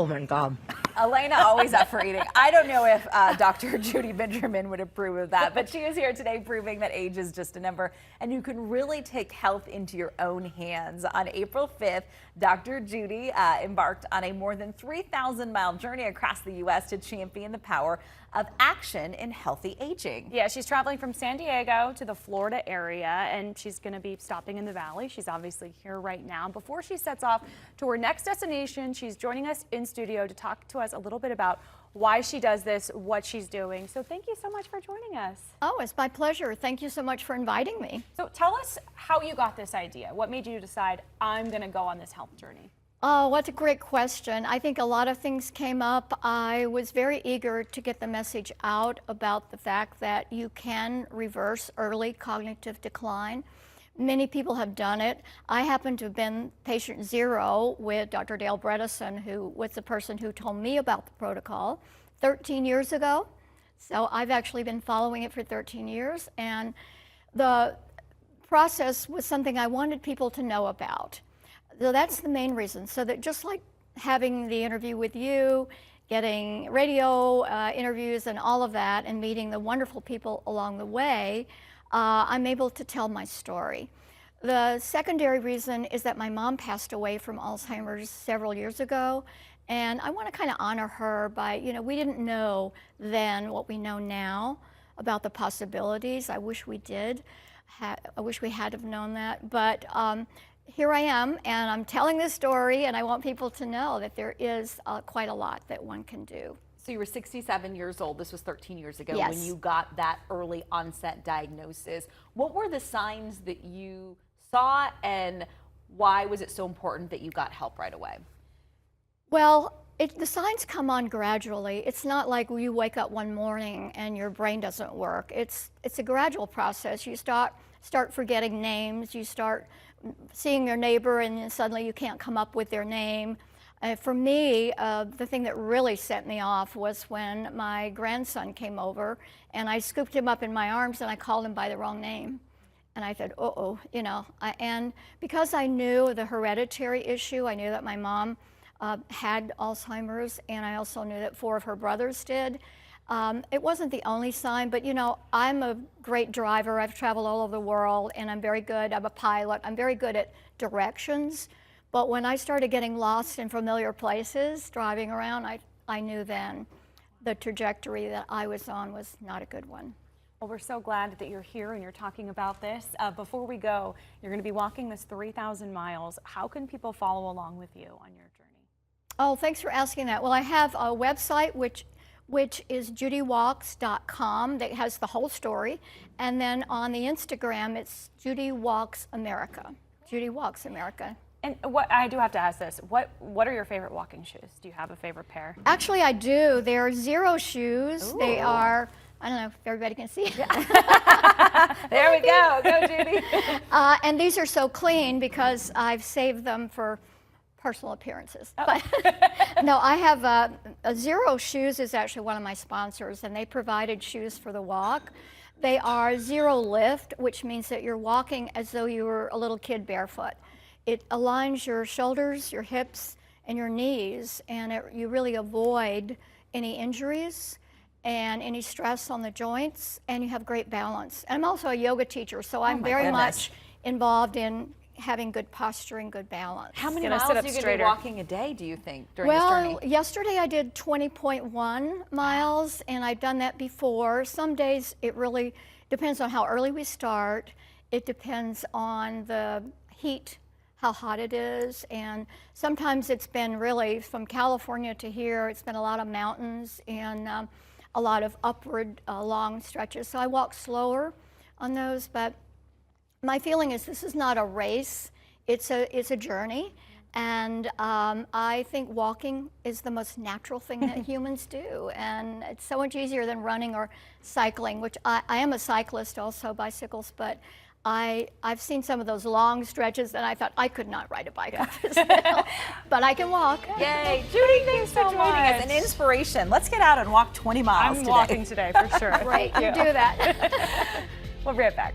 Oh my God. Elena always up for eating. I don't know if Dr. Judy Benjamin would approve of that, but she is here today proving that age is just a number and you can really take health into your own hands. On April 5th, Dr. Judy embarked on a more than 3,000-mile journey across the U.S. to champion the power of action in healthy aging. Yeah, she's traveling from San Diego to the Florida area, and she's going to be stopping in the Valley. She's obviously here right now. Before she sets off to her next destination, she's joining us in studio to talk to us a little bit about why she does this, what she's doing. So thank you so much for joining us. Oh, it's my pleasure. Thank you so much for inviting me. So tell us how you got this idea. What made you decide, I'm going to go on this health journey? Oh, what a great question. I think a lot of things came up. I was very eager to get the message out about the fact that you can reverse early cognitive decline. Many people have done it. I happen to have been patient 0 with Dr. Dale Bredesen, who was the person who told me about the protocol 13 years ago. So I've actually been following it for 13 years, and the process was something I wanted people to know about. So that's the main reason, so that just like having the interview with you, getting radio interviews and all of that, and meeting the wonderful people along the way, I'm able to tell my story. The secondary reason is that my mom passed away from Alzheimer's several years ago, and I want to kind of honor her by, we didn't know then what we know now about the possibilities. I wish we did. I wish we had have known that, but here I am, and I'm telling this story, and I want people to know that there is quite a lot that one can do. So you were 67 years old. This was 13 years ago Yes. when you got that early onset diagnosis. What were the signs that you saw, and why was it so important that you got help right away? Well, the signs come on gradually. It's not like you wake up one morning and your brain doesn't work. It's a gradual process. You start forgetting names. You start seeing your neighbor, and then suddenly you can't come up with their name. For me, the thing that really set me off was when my grandson came over, and I scooped him up in my arms, and I called him by the wrong name. And I said, uh-oh, and because I knew the hereditary issue, I knew that my mom had Alzheimer's, and I also knew that 4 of her brothers did. It wasn't the only sign, but I'm a great driver. I've traveled all over the world, and I'm very good. I'm a pilot. I'm very good at directions. But when I started getting lost in familiar places, driving around, I knew then the trajectory that I was on was not a good one. Well, we're so glad that you're here and you're talking about this. Before we go, you're going to be walking this 3,000 miles. How can people follow along with you on your journey? Oh, thanks for asking that. Well, I have a website which is judywalks.com that has the whole story. And then on the Instagram, it's Judy Walks America. Judy Walks America. And what I do have to ask this, what are your favorite walking shoes? Do you have a favorite pair? Actually, I do. They're Zero shoes. Ooh. They are, I don't know if everybody can see. There we go. Go, Judy. And these are so clean because I've saved them for personal appearances. Oh. But no, I have Zero Shoes is actually one of my sponsors, and they provided shoes for the walk. They are zero lift, which means that you're walking as though you were a little kid barefoot. It aligns your shoulders, your hips, and your knees, and you really avoid any injuries and any stress on the joints, and you have great balance. And I'm also a yoga teacher, so I'm very much involved in having good posture and good balance. How many miles are you going to be walking a day, do you think, during this journey? Well, yesterday I did 20.1 miles, and I've done that before. Some days it really depends on how early we start. It depends on the heat, how hot it is, and sometimes it's been really, from California to here, it's been a lot of mountains and a lot of upward long stretches. So I walk slower on those, but my feeling is this is not a race, it's a journey, and I think walking is the most natural thing that humans do, and it's so much easier than running or cycling, which I am a cyclist also, bicycles, but I've seen some of those long stretches and I thought I could not ride a bike off this hill, but I can walk. Yay, Judy, thanks for joining us. An inspiration. Let's get out and walk 20 miles I'm walking today for sure. Great, you do that. We'll be right back.